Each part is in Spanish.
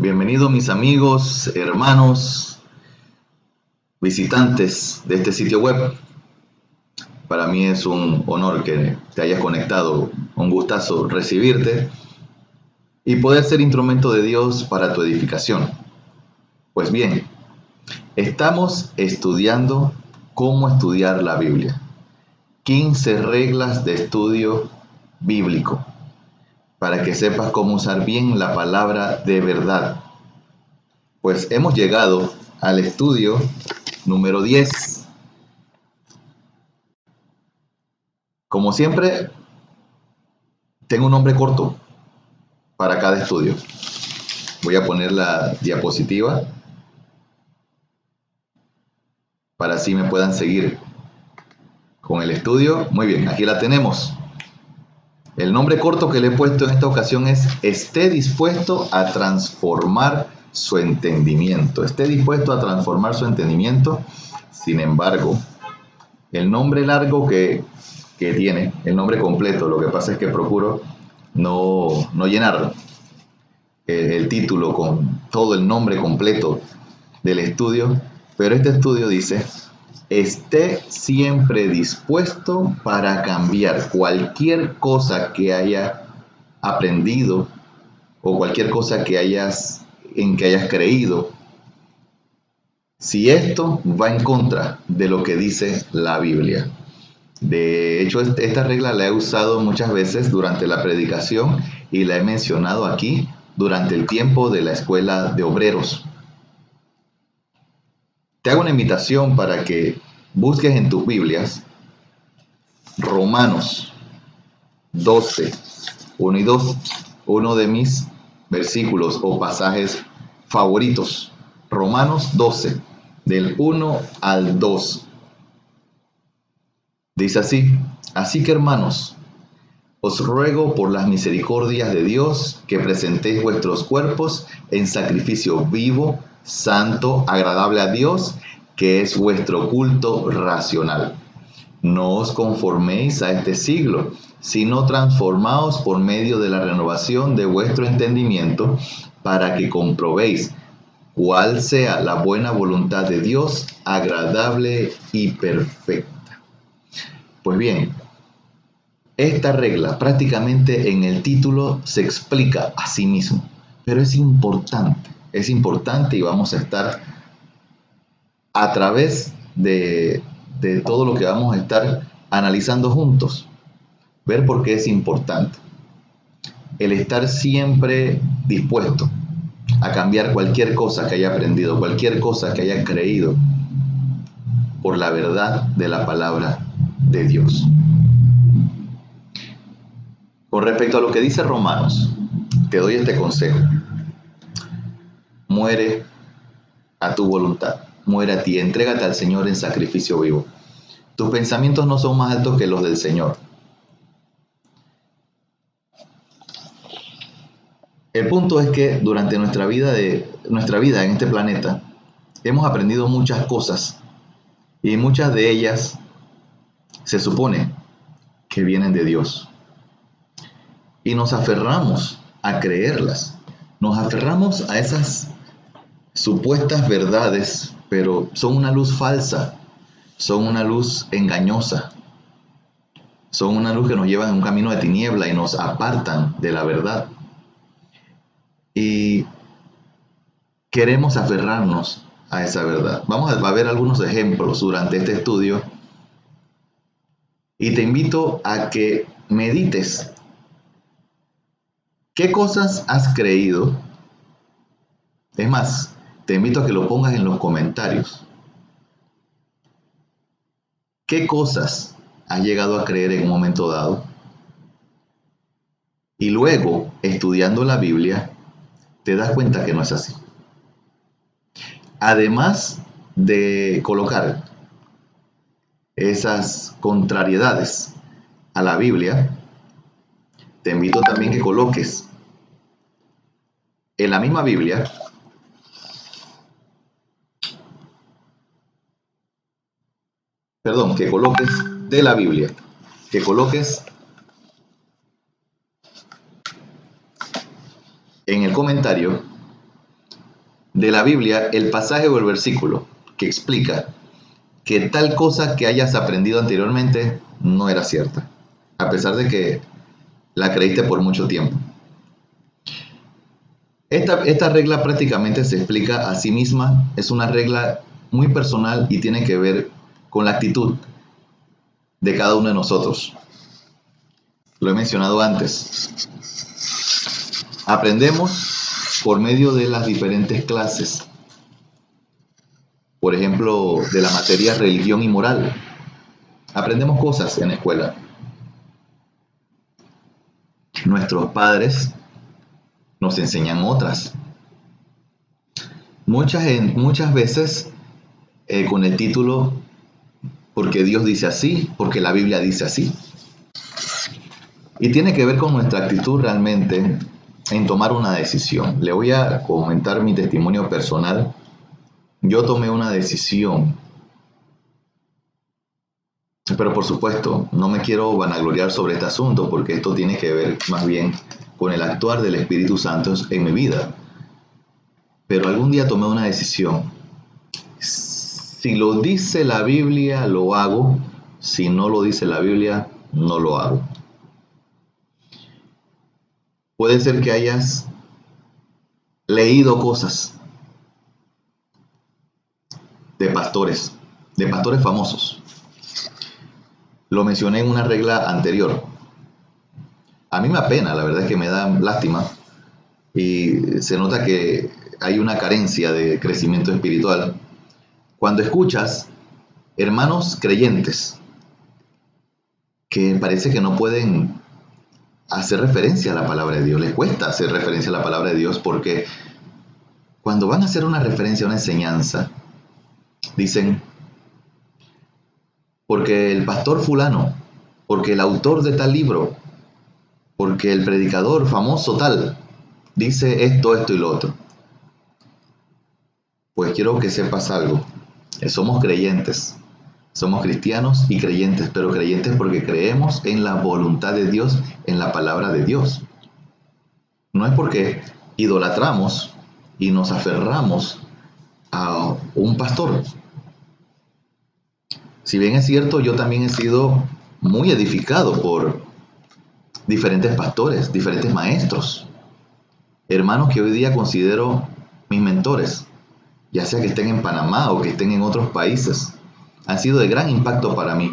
Bienvenidos mis amigos, hermanos, visitantes de este sitio web. Para mí es un honor que te hayas conectado, un gustazo recibirte y poder ser instrumento de Dios para tu edificación. Pues bien, estamos estudiando cómo estudiar la Biblia. 15 reglas de estudio bíblico para que sepas cómo usar bien la palabra de verdad. Pues hemos llegado al estudio número 10. Como siempre, tengo un nombre corto para cada estudio. Voy a poner la diapositiva para así me puedan seguir con el estudio. Muy bien, aquí la tenemos. El nombre corto que le he puesto en esta ocasión es esté dispuesto a transformar su entendimiento. Esté dispuesto a transformar su entendimiento. Sin embargo, el nombre largo que tiene, el nombre completo, lo que pasa es que procuro no llenar el título con todo el nombre completo del estudio, pero este estudio dice: esté siempre dispuesto para cambiar cualquier cosa que haya aprendido o cualquier cosa que hayas creído, si esto va en contra de lo que dice la Biblia. De hecho, esta regla la he usado muchas veces durante la predicación y la he mencionado aquí durante el tiempo de la escuela de obreros. Te hago una invitación para que busques en tus Biblias Romanos 12, 1 y 2, uno de mis versículos o pasajes favoritos. Romanos 12, del 1 al 2. Dice así: así que hermanos, os ruego por las misericordias de Dios que presentéis vuestros cuerpos en sacrificio vivo, santo, agradable a Dios, que es vuestro culto racional. No os conforméis a este siglo, sino transformaos por medio de la renovación de vuestro entendimiento, para que comprobéis cuál sea la buena voluntad de Dios, agradable y perfecta. Pues bien, esta regla prácticamente en el título se explica a sí mismo, pero es importante y vamos a estar a través de todo lo que vamos a estar analizando juntos, ver por qué es importante el estar siempre dispuesto a cambiar cualquier cosa que haya aprendido, cualquier cosa que haya creído, por la verdad de la palabra de Dios. Con respecto a lo que dice Romanos, te doy este consejo: muere a tu voluntad, muere a ti, entrégate al Señor en sacrificio vivo. Tus pensamientos no son más altos que los del Señor. El punto es que durante nuestra vida en este planeta hemos aprendido muchas cosas y muchas de ellas se supone que vienen de Dios. Y nos aferramos a creerlas, nos aferramos a esas supuestas verdades, pero son una luz falsa, son una luz engañosa, son una luz que nos llevan en un camino de tiniebla y nos apartan de la verdad. Y queremos aferrarnos a esa verdad. Vamos a ver algunos ejemplos durante este estudio y te invito a que medites. ¿Qué cosas has creído? Es más, te invito a que lo pongas en los comentarios. ¿Qué cosas has llegado a creer en un momento dado? Y luego, estudiando la Biblia, te das cuenta que no es así. Además de colocar esas contrariedades a la Biblia, te invito también que coloques en la misma Biblia que coloques de la Biblia, que coloques en el comentario de la Biblia el pasaje o el versículo que explica que tal cosa que hayas aprendido anteriormente no era cierta, a pesar de que la creíste por mucho tiempo. Esta regla prácticamente se explica a sí misma, es una regla muy personal y tiene que ver con la actitud de cada uno de nosotros. Lo he mencionado antes. Aprendemos por medio de las diferentes clases. Por ejemplo, de la materia religión y moral. Aprendemos cosas en la escuela. Nuestros padres nos enseñan otras. Muchas veces con el título porque Dios dice así, porque la Biblia dice así. Y tiene que ver con nuestra actitud realmente en tomar una decisión. Le voy a comentar mi testimonio personal. Yo tomé una decisión, pero por supuesto no me quiero vanagloriar sobre este asunto porque esto tiene que ver más bien con el actuar del Espíritu Santo en mi vida. Pero algún día tomé una decisión. Si lo dice la Biblia, lo hago. Si no lo dice la Biblia, no lo hago. Puede ser que hayas leído cosas de pastores famosos. Lo mencioné en una regla anterior. A mí me apena, la verdad es que me da lástima y se nota que hay una carencia de crecimiento espiritual. Cuando escuchas hermanos creyentes que parece que no pueden hacer referencia a la palabra de Dios, les cuesta hacer referencia a la palabra de Dios porque cuando van a hacer una referencia a una enseñanza, dicen, porque el pastor fulano, porque el autor de tal libro, porque el predicador famoso tal, dice esto, esto y lo otro. Pues quiero que sepas algo, somos creyentes, somos cristianos y creyentes, pero creyentes porque creemos en la voluntad de Dios, en la palabra de Dios. No es porque idolatramos y nos aferramos a un pastor. Si bien es cierto, yo también he sido muy edificado por diferentes pastores, diferentes maestros, hermanos que hoy día considero mis mentores, ya sea que estén en Panamá o que estén en otros países, han sido de gran impacto para mí.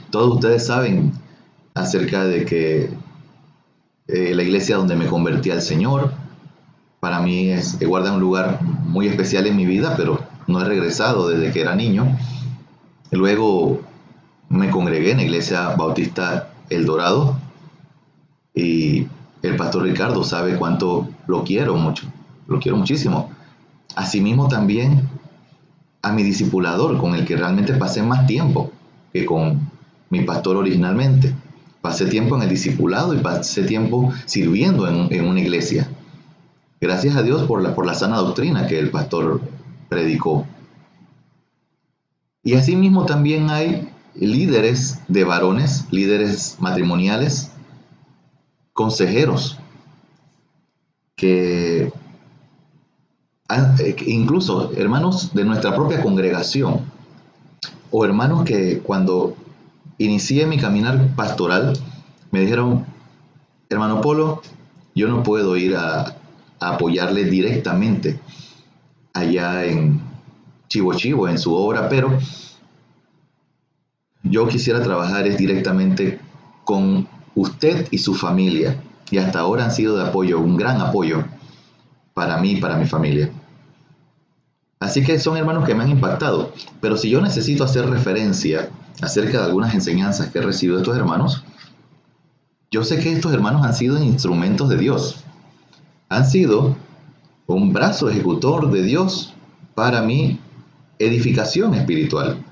Todos ustedes saben acerca de que la iglesia donde me convertí al Señor, para mí guarda un lugar muy especial en mi vida, pero no he regresado desde que era niño. Luego me congregué en la iglesia bautista El Dorado y el pastor Ricardo sabe cuánto lo quiero mucho, lo quiero muchísimo. Asimismo también a mi discipulador, con el que realmente pasé más tiempo que con mi pastor originalmente. Pasé tiempo en el discipulado y pasé tiempo sirviendo en una iglesia. Gracias a Dios por la sana doctrina que el pastor predicó. Y asimismo también hay líderes de varones, líderes matrimoniales, consejeros, que incluso hermanos de nuestra propia congregación, o hermanos que cuando inicié mi caminar pastoral me dijeron, hermano Polo, yo no puedo ir a apoyarle directamente allá en Chivo Chivo, en su obra, pero yo quisiera trabajar directamente con usted y su familia, y hasta ahora han sido de apoyo, un gran apoyo para mí y para mi familia. Así que son hermanos que me han impactado, pero si yo necesito hacer referencia acerca de algunas enseñanzas que he recibido de estos hermanos, yo sé que estos hermanos han sido instrumentos de Dios, han sido un brazo ejecutor de Dios para mi edificación espiritual.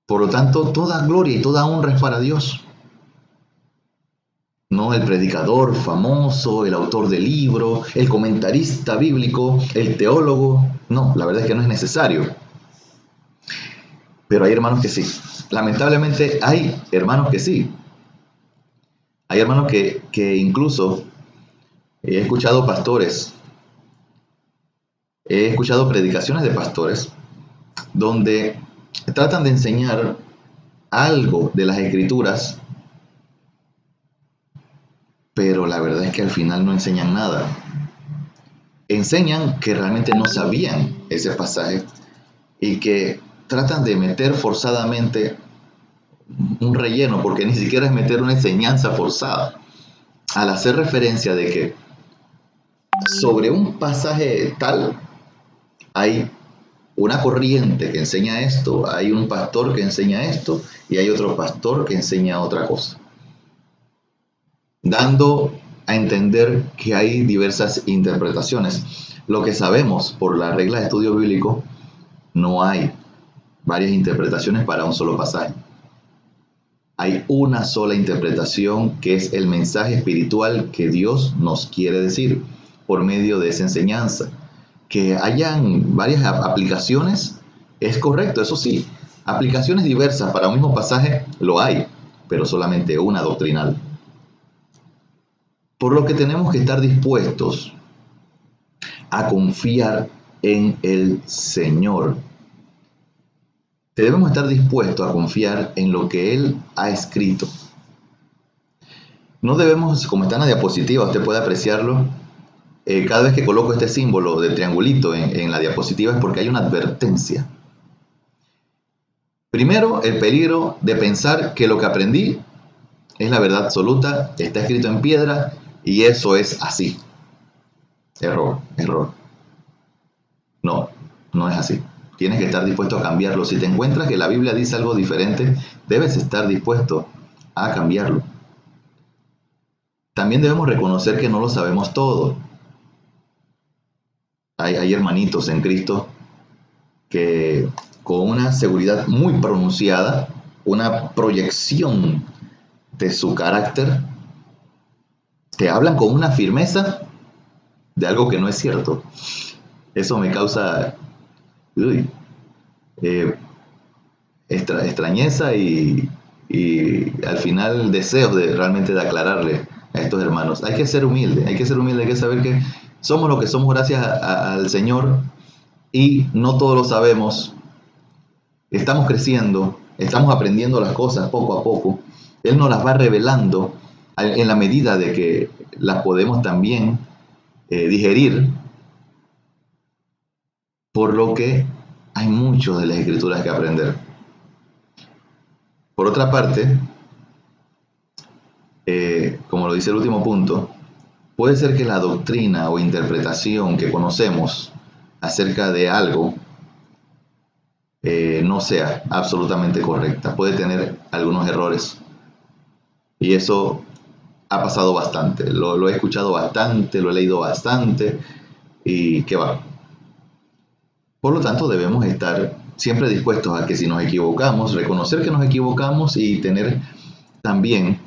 Por lo tanto, toda gloria y toda honra es para Dios. No el predicador famoso, el autor del libro, el comentarista bíblico, el teólogo. No, la verdad es que no es necesario. Pero hay hermanos que sí. Lamentablemente hay hermanos que sí. Hay hermanos que incluso He escuchado pastores, he escuchado predicaciones de pastores donde tratan de enseñar algo de las escrituras, pero la verdad es que al final no enseñan nada. Enseñan que realmente no sabían ese pasaje y que tratan de meter forzadamente un relleno, porque ni siquiera es meter una enseñanza forzada, al hacer referencia de que sobre un pasaje tal hay una corriente que enseña esto, hay un pastor que enseña esto y hay otro pastor que enseña otra cosa, dando a entender que hay diversas interpretaciones. Lo que sabemos por la regla de estudio bíblico, no hay varias interpretaciones para un solo pasaje. Hay una sola interpretación que es el mensaje espiritual que Dios nos quiere decir por medio de esa enseñanza. Que hayan varias aplicaciones es correcto, eso sí. Aplicaciones diversas para un mismo pasaje lo hay, pero solamente una doctrinal. Por lo que tenemos que estar dispuestos a confiar en el Señor. Debemos estar dispuestos a confiar en lo que Él ha escrito. No debemos, como está en la diapositiva, usted puede apreciarlo, cada vez que coloco este símbolo de triangulito en la diapositiva es porque hay una advertencia. Primero, el peligro de pensar que lo que aprendí es la verdad absoluta, está escrito en piedra y eso es así. Error, error. No, no es así. Tienes que estar dispuesto a cambiarlo. Si te encuentras que la Biblia dice algo diferente, debes estar dispuesto a cambiarlo. También debemos reconocer que no lo sabemos todo. Hay hermanitos en Cristo que con una seguridad muy pronunciada, una proyección de su carácter, te hablan con una firmeza de algo que no es cierto. Eso me causa eh, extrañeza y al final deseos de realmente de aclararle a estos hermanos. Hay que ser humilde, hay que saber que somos lo que somos gracias al Señor y no todo lo sabemos. Estamos creciendo, estamos aprendiendo las cosas poco a poco. Él nos las va revelando en la medida de que las podemos también digerir, por lo que hay mucho de las escrituras que aprender. Por otra parte, como lo dice el último punto, puede ser que la doctrina o interpretación que conocemos acerca de algo no sea absolutamente correcta. Puede tener algunos errores. Y eso ha pasado bastante. Lo he escuchado bastante, lo he leído bastante y qué va. Por lo tanto, debemos estar siempre dispuestos a que si nos equivocamos, reconocer que nos equivocamos y tener también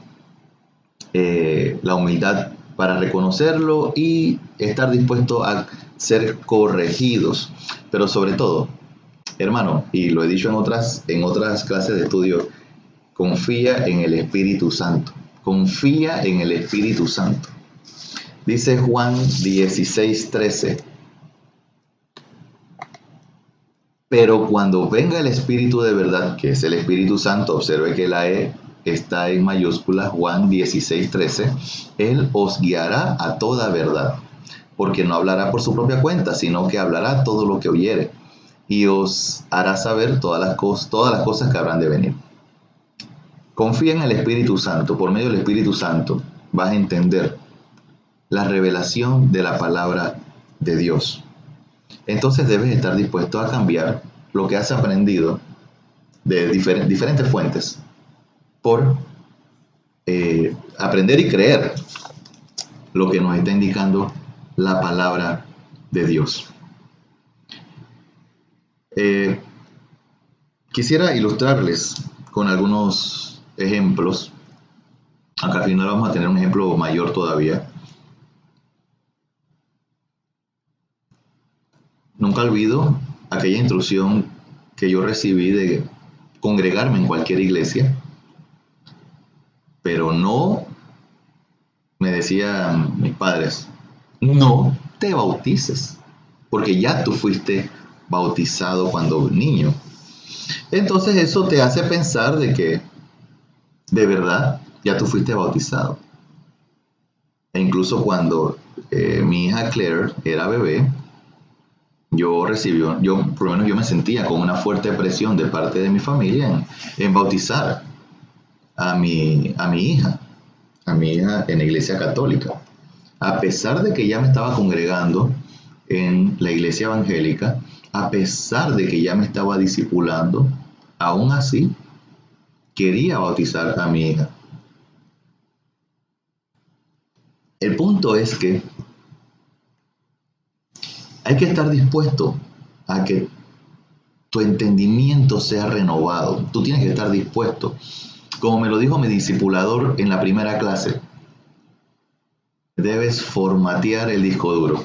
la humildad para reconocerlo y estar dispuesto a ser corregidos. Pero sobre todo, hermano, y lo he dicho en otras clases de estudio, confía en el Espíritu Santo. Confía en el Espíritu Santo. Dice Juan 16:13. Pero cuando venga el Espíritu de verdad, que es el Espíritu Santo, observe que la E está en mayúscula, Juan 16:13, Él os guiará a toda verdad, porque no hablará por su propia cuenta, sino que hablará todo lo que oyere, y os hará saber todas las cosas que habrán de venir. Confía en el Espíritu Santo. Por medio del Espíritu Santo vas a entender la revelación de la palabra de Dios. Entonces debes estar dispuesto a cambiar lo que has aprendido de diferentes fuentes por aprender y creer lo que nos está indicando la palabra de Dios. Quisiera ilustrarles con algunos ejemplos. Acá al final vamos a tener un ejemplo mayor todavía. Nunca olvido aquella instrucción que yo recibí de congregarme en cualquier iglesia, pero no, me decían mis padres, no te bautices, porque ya tú fuiste bautizado cuando niño. Entonces eso te hace pensar de que de verdad ya tú fuiste bautizado. E incluso cuando mi hija Claire era bebé, por lo menos yo me sentía con una fuerte presión de parte de mi familia en bautizar a mi hija en la iglesia católica. A pesar de que ya me estaba congregando en la iglesia evangélica, a pesar de que ya me estaba discipulando, aún así quería bautizar a mi hija. El punto es que hay que estar dispuesto a que tu entendimiento sea renovado. Tú tienes que estar dispuesto. Como me lo dijo mi discipulador en la primera clase, debes formatear el disco duro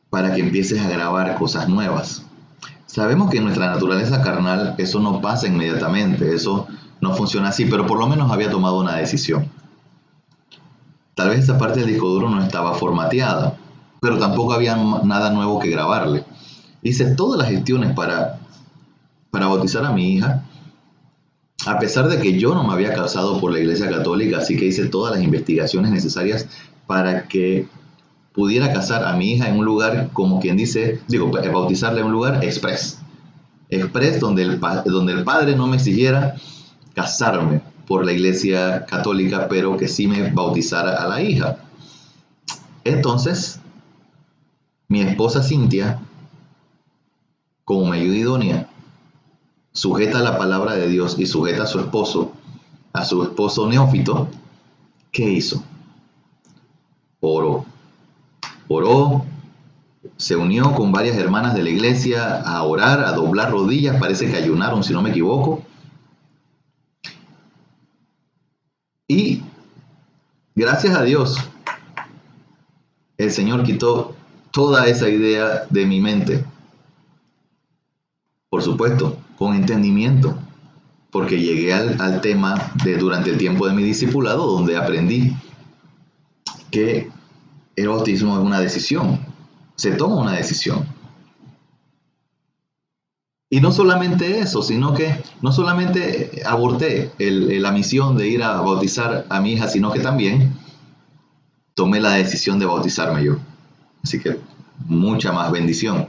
para que empieces a grabar cosas nuevas. Sabemos que en nuestra naturaleza carnal eso no pasa inmediatamente, eso no funciona así, pero por lo menos había tomado una decisión. Tal vez esa parte del disco duro no estaba formateada, pero tampoco había nada nuevo que grabarle. Hice todas las gestiones para bautizar a mi hija, a pesar de que yo no me había casado por la Iglesia Católica, así que hice todas las investigaciones necesarias para que pudiera casar a mi hija en un lugar, como quien dice, bautizarla en un lugar express donde el padre no me exigiera casarme por la Iglesia Católica, pero que sí me bautizara a la hija. Entonces, mi esposa Cintia, como me ayuda idónea, sujeta a la palabra de Dios y sujeta a su esposo neófito, ¿qué hizo? Oró, se unió con varias hermanas de la iglesia a orar, a doblar rodillas, parece que ayunaron, si no me equivoco. Y gracias a Dios, el Señor quitó toda esa idea de mi mente. Por supuesto, con entendimiento, porque llegué al tema durante el tiempo de mi discipulado, donde aprendí que el bautismo es una decisión, se toma una decisión. Y no solamente eso, sino que no solamente aborté la misión de ir a bautizar a mi hija, sino que también tomé la decisión de bautizarme yo. Así que mucha más bendición.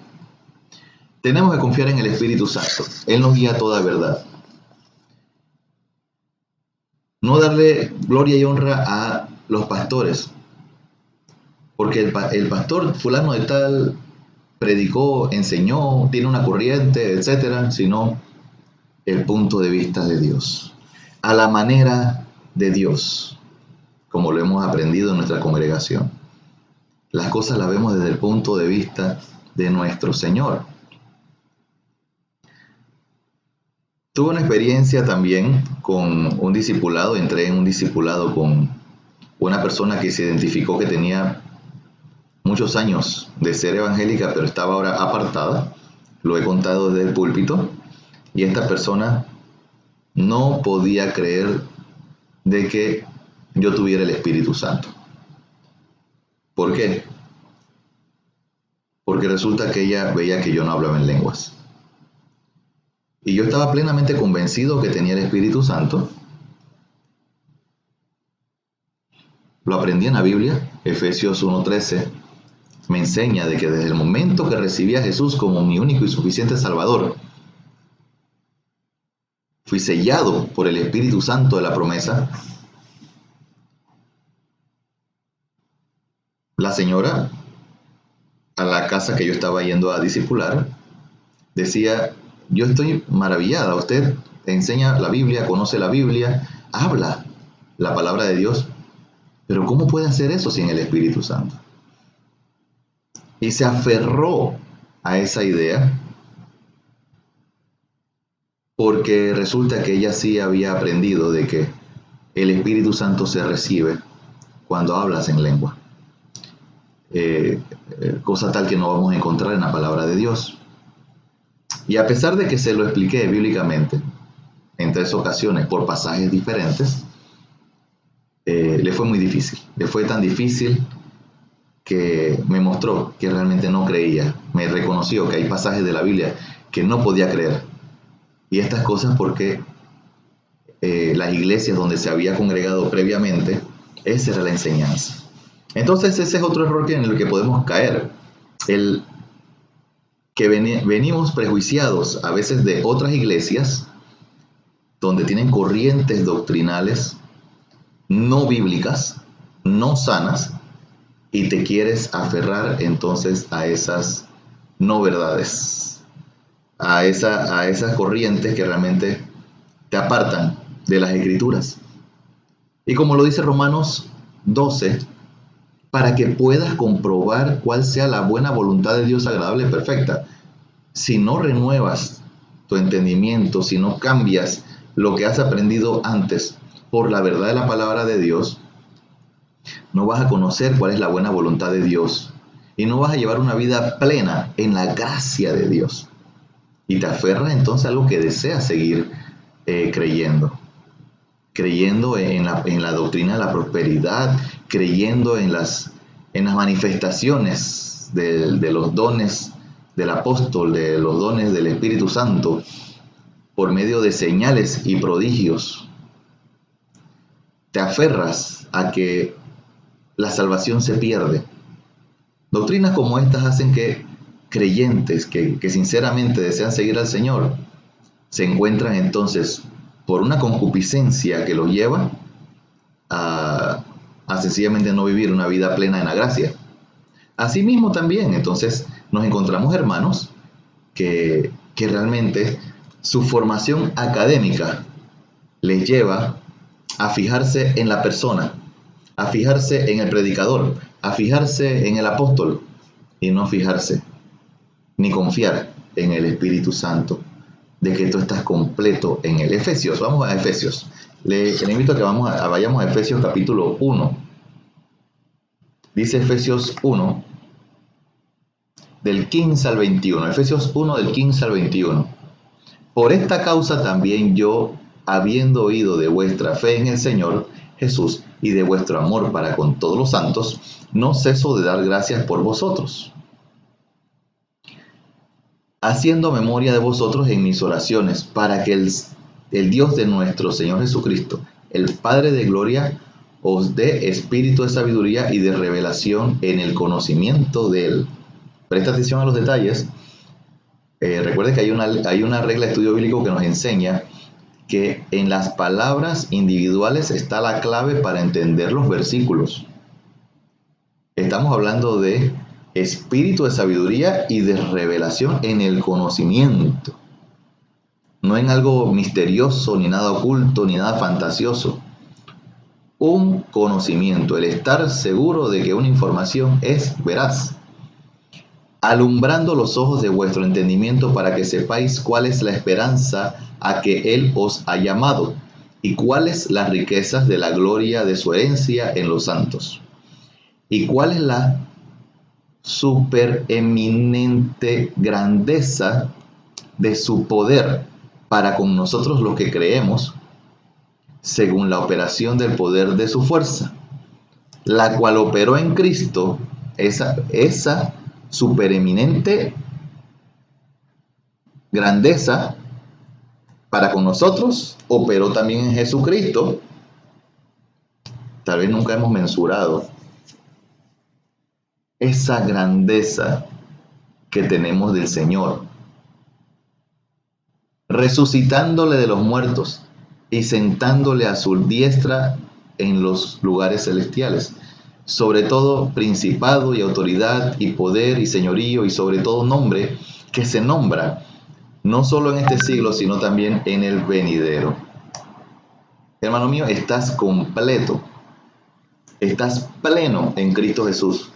Tenemos que confiar en el Espíritu Santo. Él nos guía a toda verdad. No darle gloria y honra a los pastores, porque el pastor fulano de tal predicó, enseñó, tiene una corriente, etcétera, sino el punto de vista de Dios, a la manera de Dios, como lo hemos aprendido en nuestra congregación. Las cosas las vemos desde el punto de vista de nuestro Señor. Tuve una experiencia también con un discipulado, entré en un discipulado con una persona que se identificó que tenía muchos años de ser evangélica, pero estaba ahora apartada. Lo he contado desde el púlpito. Y esta persona no podía creer de que yo tuviera el Espíritu Santo. ¿Por qué? Porque resulta que ella veía que yo no hablaba en lenguas. Y yo estaba plenamente convencido que tenía el Espíritu Santo. Lo aprendí en la Biblia, Efesios 1:13. Me enseña de que desde el momento que recibí a Jesús como mi único y suficiente Salvador, fui sellado por el Espíritu Santo de la promesa. La señora, a la casa que yo estaba yendo a discipular, decía: yo estoy maravillada, usted enseña la Biblia, conoce la Biblia, habla la palabra de Dios, pero ¿cómo puede hacer eso sin el Espíritu Santo? Y se aferró a esa idea porque resulta que ella sí había aprendido de que el Espíritu Santo se recibe cuando hablas en lengua. Cosa tal que no vamos a encontrar en la palabra de Dios. Y a pesar de que se lo expliqué bíblicamente en 3 ocasiones por pasajes diferentes, le fue muy difícil. Le fue tan difícil que me mostró que realmente no creía. Me reconoció que hay pasajes de la Biblia que no podía creer. Y estas cosas porque las iglesias donde se había congregado previamente, esa era la enseñanza. Entonces ese es otro error en el que podemos caer. El que venimos prejuiciados a veces de otras iglesias donde tienen corrientes doctrinales no bíblicas, no sanas, y te quieres aferrar entonces a esas no verdades, a esas corrientes que realmente te apartan de las escrituras. Y como lo dice Romanos 12, para que puedas comprobar cuál sea la buena voluntad de Dios agradable y perfecta. Si no renuevas tu entendimiento, si no cambias lo que has aprendido antes por la verdad de la palabra de Dios, no vas a conocer cuál es la buena voluntad de Dios y no vas a llevar una vida plena en la gracia de Dios. Y te aferras entonces a algo que deseas seguir creyendo en la doctrina de la prosperidad, creyendo en las manifestaciones de los dones del apóstol, de los dones del Espíritu Santo, por medio de señales y prodigios. Te aferras a que la salvación se pierde. Doctrinas como estas hacen que creyentes que sinceramente desean seguir al Señor se encuentran entonces por una concupiscencia que los lleva a sencillamente no vivir una vida plena en la gracia. Asimismo también, entonces, nos encontramos hermanos que realmente su formación académica les lleva a fijarse en la persona, a fijarse en el predicador, a fijarse en el apóstol y no fijarse ni confiar en el Espíritu Santo, de que tú estás completo en él. Efesios, vamos a Efesios. Le invito a que vayamos a Efesios capítulo 1. Dice Efesios 1, del 15 al 21. Efesios 1, del 15 al 21. Por esta causa también yo, habiendo oído de vuestra fe en el Señor Jesús y de vuestro amor para con todos los santos, no ceso de dar gracias por vosotros, haciendo memoria de vosotros en mis oraciones, para que el Dios de nuestro Señor Jesucristo, el Padre de gloria, os dé espíritu de sabiduría y de revelación en el conocimiento de Él. Presta atención a los detalles. Recuerde que hay una regla de estudio bíblico que nos enseña que en las palabras individuales está la clave para entender los versículos. Estamos hablando de espíritu de sabiduría y de revelación en el conocimiento. No en algo misterioso, ni nada oculto, ni nada fantasioso. Un conocimiento, el estar seguro de que una información es veraz. Alumbrando los ojos de vuestro entendimiento para que sepáis cuál es la esperanza a que Él os ha llamado y cuáles las riquezas de la gloria de su herencia en los santos y cuál es la supereminente grandeza de su poder para con nosotros los que creemos, según la operación del poder de su fuerza, la cual operó en Cristo, esa supereminente grandeza para con nosotros, operó también en Jesucristo. Tal vez nunca hemos mensurado esa grandeza que tenemos del Señor, resucitándole de los muertos y sentándole a su diestra en los lugares celestiales, sobre todo principado y autoridad y poder y señorío y sobre todo nombre que se nombra no solo en este siglo sino también en el venidero. Hermano mío, estás completo, estás pleno en Cristo Jesús.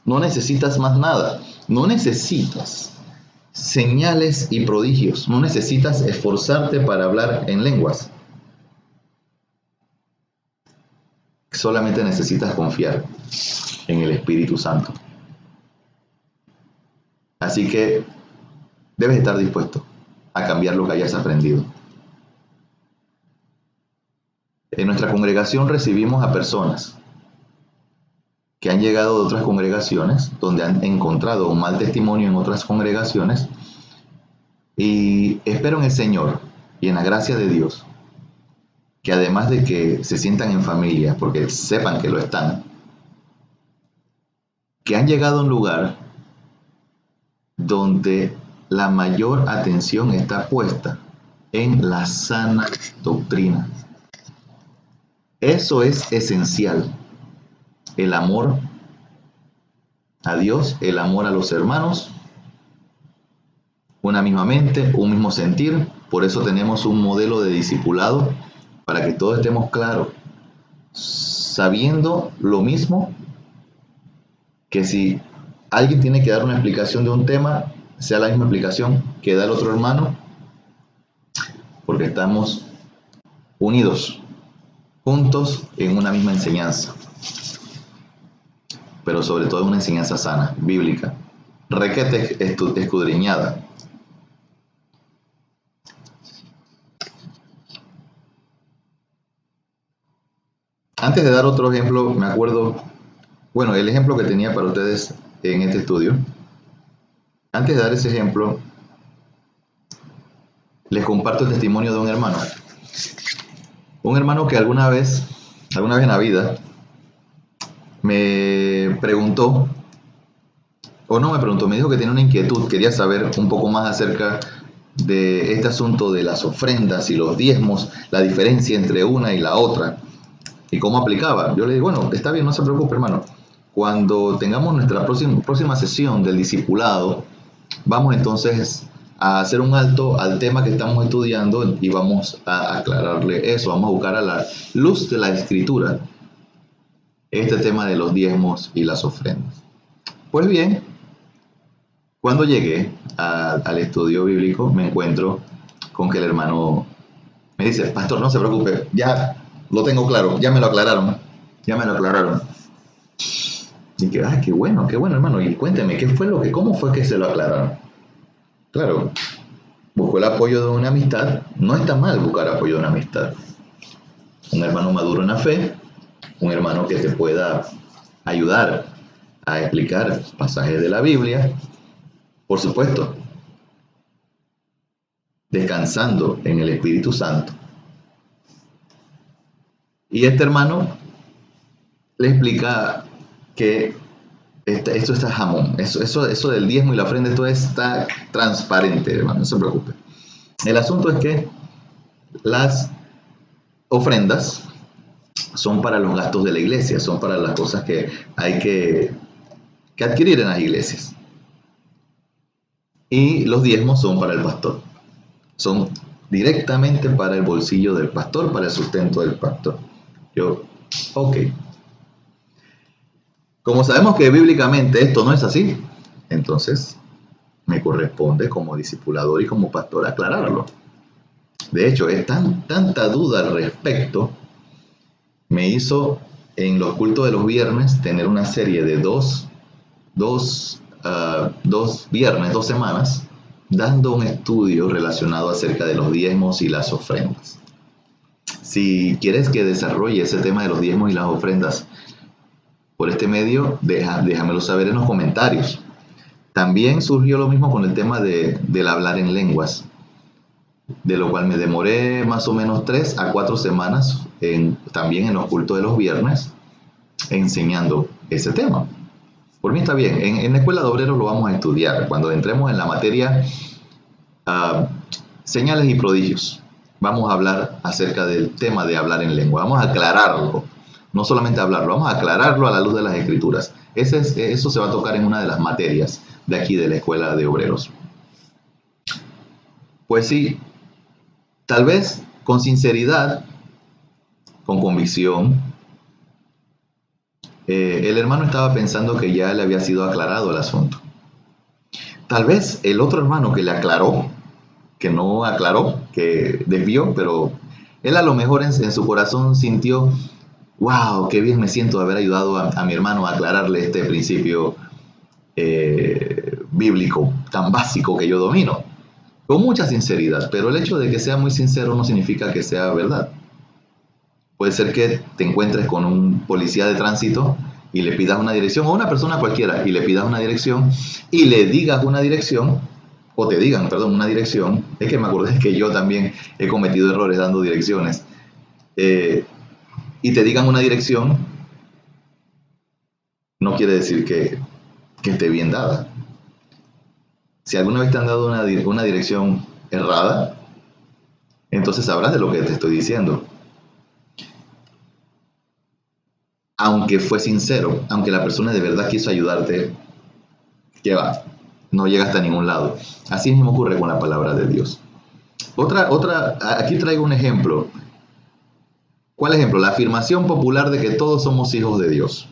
No necesitas más nada, no necesitas señales y prodigios, no necesitas esforzarte para hablar en lenguas. Solamente necesitas confiar en el Espíritu Santo. Así que debes estar dispuesto a cambiar lo que hayas aprendido. En nuestra congregación recibimos a personas que han llegado de otras congregaciones, donde han encontrado un mal testimonio en otras congregaciones, y espero en el Señor y en la gracia de Dios, que además de que se sientan en familia, porque sepan que lo están, que han llegado a un lugar donde la mayor atención está puesta en la sana doctrina. Eso es esencial. El amor a Dios, el amor a los hermanos, una misma mente, un mismo sentir. Por eso tenemos un modelo de discipulado, para que todos estemos claros, sabiendo lo mismo, que si alguien tiene que dar una explicación de un tema, sea la misma explicación que da el otro hermano, porque estamos unidos, juntos en una misma enseñanza, pero sobre todo una enseñanza sana, bíblica, requete escudriñada. Antes de dar otro ejemplo, me acuerdo, bueno, el ejemplo que tenía para ustedes en este estudio. Antes de dar ese ejemplo, les comparto el testimonio de un hermano. Un hermano que alguna vez en la vida, me preguntó, o no me preguntó, me dijo que tenía una inquietud, quería saber un poco más acerca de este asunto de las ofrendas y los diezmos, la diferencia entre una y la otra, y cómo aplicaba. Yo le digo, bueno, está bien, no se preocupe, hermano. Cuando tengamos nuestra próxima sesión del discipulado, vamos entonces a hacer un alto al tema que estamos estudiando y vamos a aclararle eso, vamos a buscar a la luz de la Escritura este tema de los diezmos y las ofrendas. Pues bien, cuando llegué al estudio bíblico, me encuentro con que el hermano me dice, pastor, no se preocupe, ya lo tengo claro, ya me lo aclararon. Y que, qué bueno, hermano, y cuénteme, ¿cómo fue que se lo aclararon? Claro, buscó el apoyo de una amistad. No está mal buscar apoyo de una amistad. Un hermano maduro en la fe, un hermano que te pueda ayudar a explicar pasajes de la Biblia, por supuesto, descansando en el Espíritu Santo. Y este hermano le explica que esto está jamón, eso del diezmo y la ofrenda, esto está transparente, hermano, no se preocupe. El asunto es que las ofrendas son para los gastos de la iglesia, son para las cosas que hay que adquirir en las iglesias. Y los diezmos son para el pastor. Son directamente para el bolsillo del pastor, para el sustento del pastor. Yo, ok. Como sabemos que bíblicamente esto no es así, entonces me corresponde como discipulador y como pastor aclararlo. De hecho, es tanta duda al respecto, me hizo en los cultos de los viernes tener una serie de dos viernes, 2 semanas, dando un estudio relacionado acerca de los diezmos y las ofrendas. Si quieres que desarrolle ese tema de los diezmos y las ofrendas por este medio, déjamelo saber en los comentarios. También surgió lo mismo con el tema del hablar en lenguas, de lo cual me demoré más o menos 3 a 4 semanas también en los cultos de los viernes enseñando ese tema. Por mí está bien. En la escuela de obreros lo vamos a estudiar. Cuando entremos en la materia señales y prodigios, vamos a hablar acerca del tema de hablar en lengua. Vamos a aclararlo. No solamente hablarlo, vamos a aclararlo a la luz de las Escrituras. Eso se va a tocar en una de las materias de aquí de la escuela de obreros. Pues sí, tal vez con sinceridad, con convicción, el hermano estaba pensando que ya le había sido aclarado el asunto. Tal vez el otro hermano que le aclaró, que no aclaró, que desvió, pero él a lo mejor en su corazón sintió, wow, qué bien me siento de haber ayudado a mi hermano a aclararle este principio bíblico tan básico que yo domino. Con mucha sinceridad, pero el hecho de que sea muy sincero no significa que sea verdad. Puede ser que te encuentres con un policía de tránsito y le pidas una dirección, o a una persona cualquiera y le pidas una dirección y le digas una dirección, o te digan, perdón, una dirección. Es que me acordé que yo también he cometido errores dando direcciones. Y te digan una dirección, no quiere decir que esté bien dada. Si alguna vez te han dado una dirección errada, entonces sabrás de lo que te estoy diciendo. Aunque fue sincero, aunque la persona de verdad quiso ayudarte, ¿qué va? No llega hasta ningún lado. Así mismo ocurre con la palabra de Dios. Aquí traigo un ejemplo. ¿Cuál ejemplo? La afirmación popular de que todos somos hijos de Dios.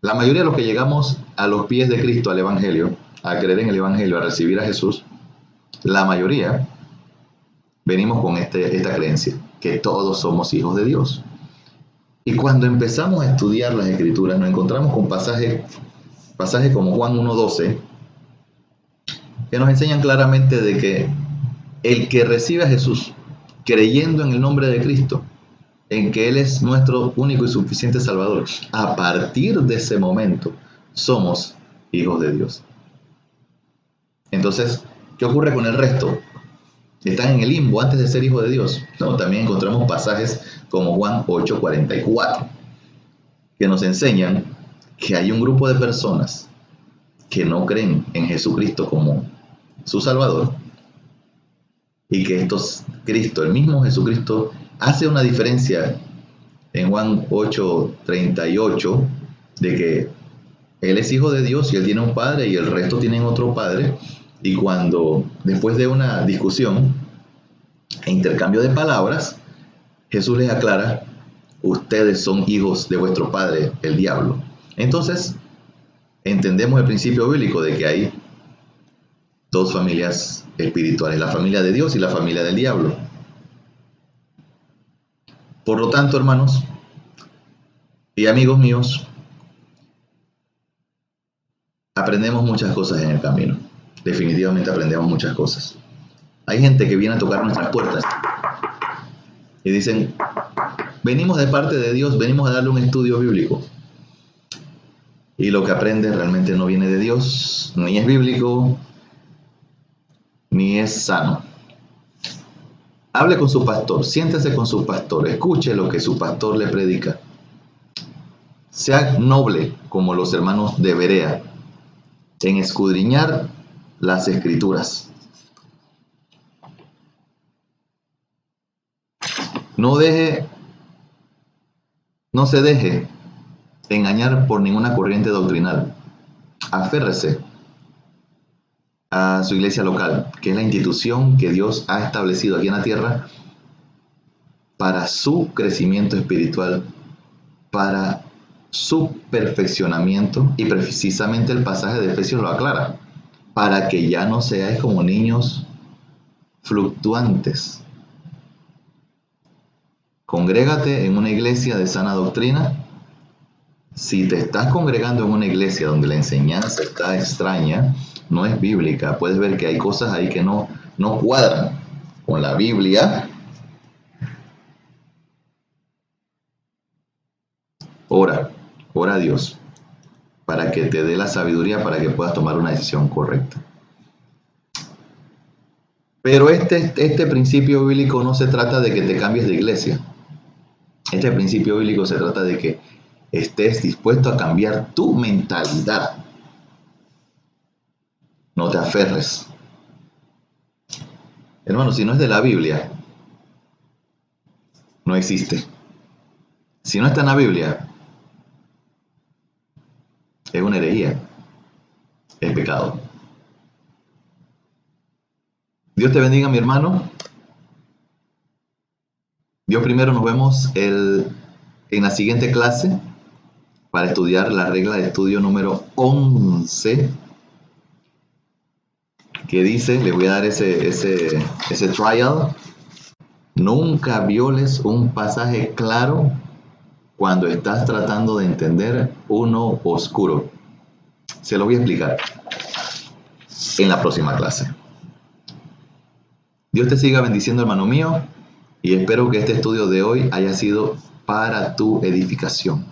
La mayoría de los que llegamos a los pies de Cristo, al Evangelio, a creer en el Evangelio, a recibir a Jesús, la mayoría venimos con esta creencia, que todos somos hijos de Dios. Y cuando empezamos a estudiar las Escrituras, nos encontramos con pasajes como Juan 1:12, que nos enseñan claramente de que el que recibe a Jesús, creyendo en el nombre de Cristo, en que Él es nuestro único y suficiente Salvador, a partir de ese momento somos hijos de Dios. Entonces, ¿qué ocurre con el resto? ¿Están en el limbo antes de ser hijos de Dios? No, también encontramos pasajes como Juan 8:44, que nos enseñan que hay un grupo de personas que no creen en Jesucristo como su Salvador, y que Cristo, el mismo Jesucristo, hace una diferencia en Juan 8:38, de que Él es hijo de Dios y Él tiene un padre y el resto tienen otro padre. Y cuando, después de una discusión e intercambio de palabras, Jesús les aclara: ustedes son hijos de vuestro padre, el diablo. Entonces, entendemos el principio bíblico de que hay dos familias espirituales, la familia de Dios y la familia del diablo. Por lo tanto, hermanos y amigos míos, aprendemos muchas cosas en el camino. Definitivamente aprendemos muchas cosas. Hay gente que viene a tocar nuestras puertas y dicen: venimos de parte de Dios, venimos a darle un estudio bíblico. Y lo que aprende realmente no viene de Dios, ni es bíblico, ni es sano. Hable con su pastor, siéntese con su pastor, escuche lo que su pastor le predica. Sea noble como los hermanos de Berea en escudriñar las Escrituras. No se deje engañar por ninguna corriente doctrinal. Aférrese a su iglesia local, que es la institución que Dios ha establecido aquí en la tierra para su crecimiento espiritual, para su perfeccionamiento, y precisamente el pasaje de Efesios lo aclara: para que ya no seáis como niños fluctuantes. Congrégate en una iglesia de sana doctrina. Si te estás congregando en una iglesia donde la enseñanza está extraña, no es bíblica, puedes ver que hay cosas ahí que no cuadran con la Biblia. Ora a Dios para que te dé la sabiduría para que puedas tomar una decisión correcta. Pero este principio bíblico no se trata de que te cambies de iglesia. Este principio bíblico se trata de que estés dispuesto a cambiar tu mentalidad. No te aferres. Hermano, si no es de la Biblia, no existe. Si no está en la Biblia, es una herejía, es pecado. Dios te bendiga, mi hermano. Dios primero, nos vemos en la siguiente clase para estudiar la regla de estudio número 11, que dice, le voy a dar ese trial: nunca violes un pasaje claro cuando estás tratando de entender uno oscuro. Se lo voy a explicar en la próxima clase. Dios te siga bendiciendo, hermano mío, y espero que este estudio de hoy haya sido para tu edificación.